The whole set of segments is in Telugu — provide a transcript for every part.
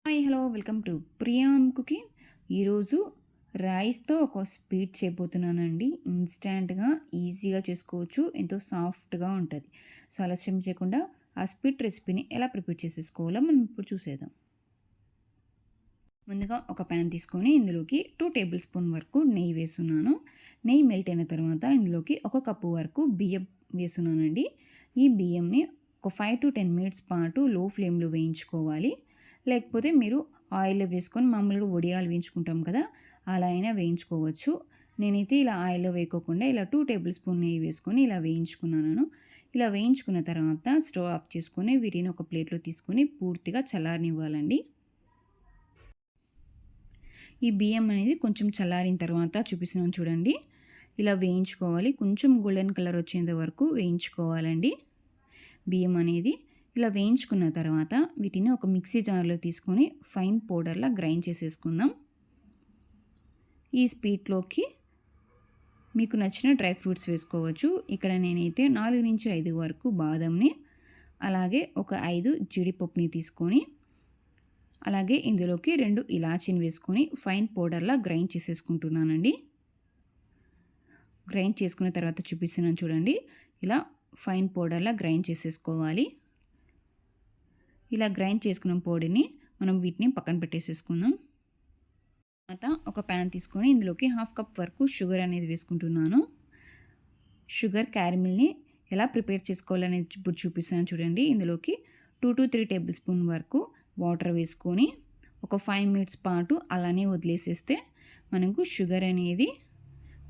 Hi hello welcome to Priyam cooking. ఈరోజు రైస్తో ఒక స్వీట్ చేయబోతున్నానండి. ఇన్స్టెంట్గా ఈజీగా చేసుకోవచ్చు, ఎంతో సాఫ్ట్గా ఉంటుంది. సో ఆలస్యం చేయకుండా ఆ స్వీట్ రెసిపీని ఎలా ప్రిపేర్ చేసేసుకోవాలో మనం ఇప్పుడు చూసేద్దాం. ముందుగా ఒక ప్యాన్ తీసుకొని ఇందులోకి 2 టేబుల్ స్పూన్ వరకు నెయ్యి వేస్తున్నాను. నెయ్యి మెల్ట్ అయిన తర్వాత ఇందులోకి 1 కప్పు వరకు బియ్యం వేస్తున్నానండి. ఈ బియ్యంని ఒక 5 to 10 మినిట్స్ పాటు లో ఫ్లేమ్లో వేయించుకోవాలి. లేకపోతే మీరు ఆయిల్లో వేసుకొని మామూలుగా వడియాలు వేయించుకుంటాం కదా, అలా అయినా వేయించుకోవచ్చు. నేనైతే ఇలా ఆయిల్లో వేయకోకుండా ఇలా 2 టేబుల్ స్పూన్ నెయ్యి వేసుకొని ఇలా వేయించుకున్నాను. ఇలా వేయించుకున్న తర్వాత స్టవ్ ఆఫ్ చేసుకొని వీటిని ఒక ప్లేట్లో తీసుకొని పూర్తిగా చల్లారనివ్వాలండి. ఈ బియ్యం అనేది కొంచెం చల్లారిన తర్వాత చూపిస్తున్నాను చూడండి, ఇలా వేయించుకోవాలి. కొంచెం గోల్డెన్ కలర్ వచ్చేంత వరకు వేయించుకోవాలండి బియ్యం అనేది. ఇలా వేయించుకున్న తర్వాత వీటిని ఒక మిక్సీ జార్లో తీసుకొని ఫైన్ పౌడర్లా గ్రైండ్ చేసేసుకుందాం. ఈ స్వీట్లోకి మీకు నచ్చిన డ్రై ఫ్రూట్స్ వేసుకోవచ్చు. ఇక్కడ నేనైతే 4 నుంచి 5 వరకు బాదంని, అలాగే ఒక 5 జీడిపప్పుని తీసుకొని, అలాగే ఇందులోకి 2 ఇలాచీని వేసుకొని ఫైన్ పౌడర్లా గ్రైండ్ చేసేసుకుంటున్నానండి. గ్రైండ్ చేసుకున్న తర్వాత చూపిస్తున్నాను చూడండి, ఇలా ఫైన్ పౌడర్లా గ్రైండ్ చేసేసుకోవాలి. ఇలా గ్రైండ్ చేసుకున్న పొడిని మనం వీటిని పక్కన పెట్టేసేసుకుందాం. తర్వాత ఒక ప్యాన్ తీసుకొని ఇందులోకి 1/2 కప్ వరకు షుగర్ అనేది వేసుకుంటున్నాను. షుగర్ క్యారమిల్ని ఎలా ప్రిపేర్ చేసుకోవాలనేది ఇప్పుడు చూపిస్తాను చూడండి. ఇందులోకి 2 to 3 టేబుల్ స్పూన్ వరకు వాటర్ వేసుకొని ఒక 5 మినిట్స్ పాటు అలానే వదిలేసేస్తే మనకు షుగర్ అనేది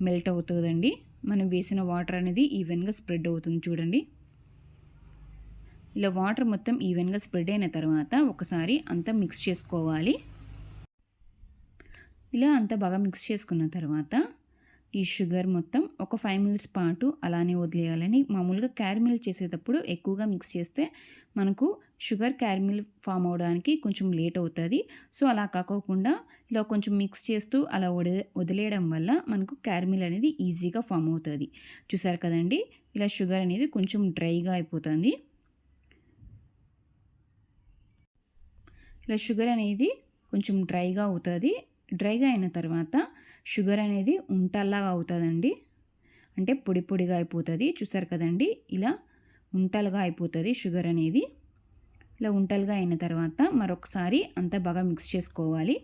మెల్ట్ అవుతుందండి. మనం వేసిన వాటర్ అనేది ఈవెన్గా స్ప్రెడ్ అవుతుంది చూడండి. ఇలా వాటర్ మొత్తం ఈవెన్గా స్ప్రెడ్ అయిన తర్వాత ఒకసారి అంతా మిక్స్ చేసుకోవాలి. ఇలా అంతా బాగా మిక్స్ చేసుకున్న తర్వాత ఈ షుగర్ మొత్తం ఒక 5 మినిట్స్ పాటు అలానే వదిలేయాలని. మామూలుగా క్యారమిల్ చేసేటప్పుడు ఎక్కువగా మిక్స్ చేస్తే మనకు షుగర్ క్యారమిల్ ఫామ్ అవడానికి కొంచెం లేట్ అవుతుంది. సో అలా కాకోకుండా ఇలా కొంచెం మిక్స్ చేస్తూ అలా వదిలేయడం వల్ల మనకు క్యారమిల్ అనేది ఈజీగా ఫామ్ అవుతుంది. చూసారు కదండి, ఇలా షుగర్ అనేది కొంచెం డ్రైగా అయిపోతుంది. ఇలా షుగర్ అనేది కొంచెం డ్రైగా అవుతుంది. డ్రైగా అయిన తర్వాత షుగర్ అనేది ఉంటల్లాగా అవుతుందండి, అంటే పొడి పొడిగా అయిపోతుంది. చూసారు కదండి, ఇలా ఉంటలుగా అయిపోతుంది షుగర్ అనేది. ఇలా ఉంటలుగా అయిన తర్వాత మరొకసారి అంతా బాగా మిక్స్ చేసుకోవాలి.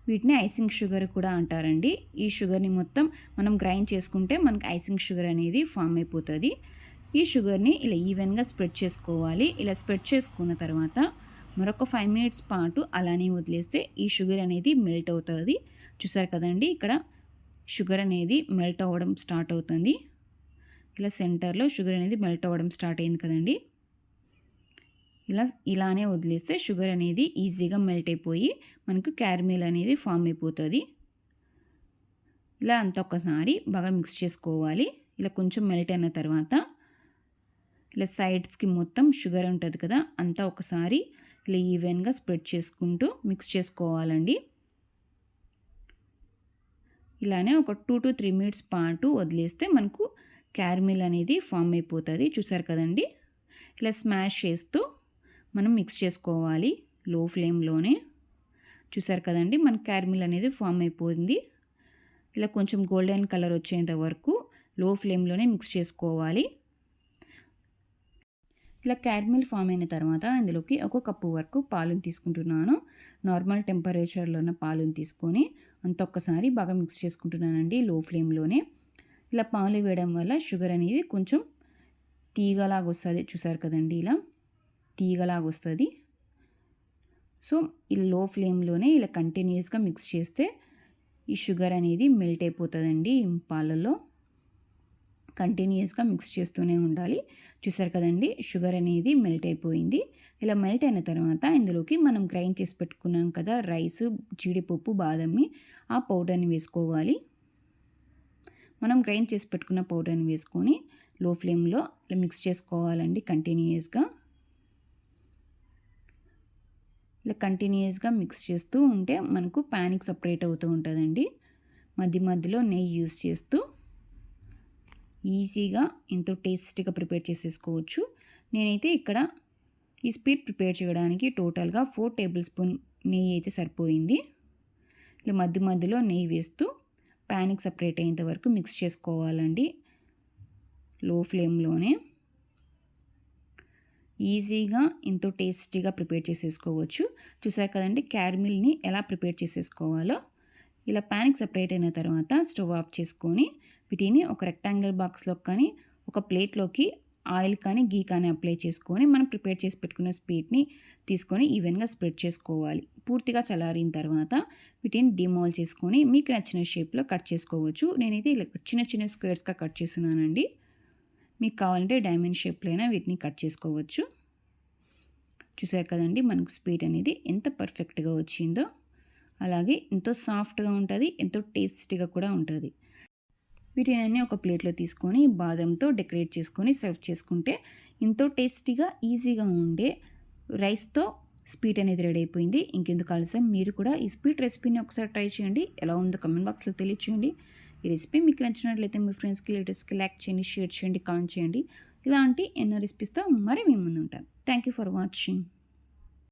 వీటిని ఐసింగ్ షుగర్ కూడా అంటారండి. ఈ షుగర్ని మొత్తం మనం గ్రైండ్ చేసుకుంటే మనకి ఐసింగ్ షుగర్ అనేది ఫామ్ అయిపోతుంది. ఈ షుగర్ని ఇలా ఈవెన్గా స్ప్రెడ్ చేసుకోవాలి. ఇలా స్ప్రెడ్ చేసుకున్న తర్వాత మరొక 5 మినిట్స్ పాటు అలానే వదిలేస్తే ఈ షుగర్ అనేది మెల్ట్ అవుతుంది. చూసారు కదండి, ఇక్కడ షుగర్ అనేది మెల్ట్ అవ్వడం స్టార్ట్ అవుతుంది. ఇలా సెంటర్లో షుగర్ అనేది మెల్ట్ అవ్వడం స్టార్ట్ అయింది కదండి. ఇలానే వదిలేస్తే షుగర్ అనేది ఈజీగా మెల్ట్ అయిపోయి మనకు క్యారమిల్ అనేది ఫామ్ అయిపోతుంది. ఇలా అంతా ఒకసారి బాగా మిక్స్ చేసుకోవాలి. ఇలా కొంచెం మెల్ట్ అయిన తర్వాత ఇలా సైడ్స్కి మొత్తం షుగర్ ఉంటుంది కదా, అంతా ఒకసారి ఇలా ఈవెన్గా స్ప్రెడ్ చేసుకుంటూ మిక్స్ చేసుకోవాలండి. ఇలానే ఒక 2 to 3 మినిట్స్ పాటు వదిలేస్తే మనకు క్యారమిల్ అనేది ఫామ్ అయిపోతుంది. చూసారు కదండి, ఇలా స్మాష్ చేస్తూ మనం మిక్స్ చేసుకోవాలి లో ఫ్లేమ్లోనే. చూసారు కదండి, మన క్యారమిల్ అనేది ఫామ్ అయిపోయింది. ఇలా కొంచెం గోల్డెన్ కలర్ వచ్చేంత వరకు లో ఫ్లేమ్లోనే మిక్స్ చేసుకోవాలి. ఇలా క్యారమిల్ ఫామ్ అయిన తర్వాత ఇందులోకి 1 కప్పు వరకు పాలను తీసుకుంటున్నాను. నార్మల్ టెంపరేచర్లో ఉన్న పాలను తీసుకొని అంత ఒక్కసారి బాగా మిక్స్ చేసుకుంటున్నానండి లో ఫ్లేమ్లోనే. ఇలా పాలు వేయడం వల్ల షుగర్ అనేది కొంచెం తీగలాగా వస్తుంది. చూసారు కదండి, ఇలా తీగలాగా వస్తుంది. సో ఇలా లో ఫ్లేమ్లోనే ఇలా కంటిన్యూస్గా మిక్స్ చేస్తే ఈ షుగర్ అనేది మెల్ట్ అయిపోతుందండి పాలలో. కంటిన్యూస్గా మిక్స్ చేస్తూనే ఉండాలి. చూసారు కదండి, షుగర్ అనేది మెల్ట్ అయిపోయింది. ఇలా మెల్ట్ అయిన తర్వాత ఇందులోకి మనం గ్రైండ్ చేసి పెట్టుకున్నాం కదా రైస్, జీడిపప్పు, బాదంని, ఆ పౌడర్ని వేసుకోవాలి. మనం గ్రైండ్ చేసి పెట్టుకున్న పౌడర్ని వేసుకొని లో ఫ్లేమ్లో ఇలా మిక్స్ చేసుకోవాలండి కంటిన్యూస్గా. ఇలా కంటిన్యూస్గా మిక్స్ చేస్తూ ఉంటే మనకు ప్యాన్కి సపరేట్ అవుతూ ఉంటుందండి. మధ్య మధ్యలో నెయ్యి యూస్ చేస్తూ ఈజీగా ఎంతో టేస్టీగా ప్రిపేర్ చేసేసుకోవచ్చు. నేనైతే ఇక్కడ ఈ స్వీట్ ప్రిపేర్ చేయడానికి టోటల్గా 4 టేబుల్ స్పూన్ నెయ్యి అయితే సరిపోయింది. ఇలా మధ్య మధ్యలో నెయ్యి వేస్తూ ప్యాన్కి సపరేట్ అయ్యేంత వరకు మిక్స్ చేసుకోవాలండి. లో ఫ్లేమ్లోనే ఈజీగా ఎంతో టేస్టీగా ప్రిపేర్ చేసేసుకోవచ్చు. చూసారు కదండి క్యారమిల్ని ఎలా ప్రిపేర్ చేసేసుకోవాలో. ఇలా ప్యాన్కి సపరేట్ అయిన తర్వాత స్టవ్ ఆఫ్ చేసుకొని వీటిని ఒక రెక్టాంగిల్ బాక్స్లో కానీ ఒక ప్లేట్లోకి ఆయిల్ కానీ గీ కానీ అప్లై చేసుకొని మనం ప్రిపేర్ చేసి పెట్టుకున్న స్వీట్ని తీసుకొని ఈవెన్గా స్ప్రెడ్ చేసుకోవాలి. పూర్తిగా చల్లారిన తర్వాత వీటిని డిమోల్డ్ చేసుకొని మీకు నచ్చిన షేప్లో కట్ చేసుకోవచ్చు. నేనైతే ఇలా చిన్న చిన్న స్క్వేర్స్గా కట్ చేస్తున్నానండి. మీకు కావాలంటే డైమండ్ షేప్లో అయినా వీటిని కట్ చేసుకోవచ్చు. చూసారు కదండి మనకు స్వీట్ అనేది ఎంత పర్ఫెక్ట్గా వచ్చిందో. అలాగే ఎంతో సాఫ్ట్గా ఉంటుంది, ఎంతో టేస్టీగా కూడా ఉంటుంది. వీటిని ఒక ప్లేట్లో తీసుకొని బాదంతో డెకరేట్ చేసుకొని సర్వ్ చేసుకుంటే ఎంతో టేస్టీగా ఈజీగా ఉండే రైస్తో స్వీట్ అనేది రెడీ అయిపోయింది. ఇంకెందుకు ఆలస్యం, మీరు కూడా ఈ స్వీట్ రెసిపీని ఒకసారి ట్రై చేయండి. ఎలా ఉందో కమెంట్ బాక్స్లో తెలియచేయండి. ఈ రెసిపీ మీకు నచ్చినట్లయితే మీ ఫ్రెండ్స్కి రిలేటివ్స్కి లైక్ చేయండి, షేర్ చేయండి, కామెంట్ చేయండి. ఇలాంటి ఎన్నో రెసిపీస్తో మరి మీ ముందు ఉంటాను. Thank you for watching.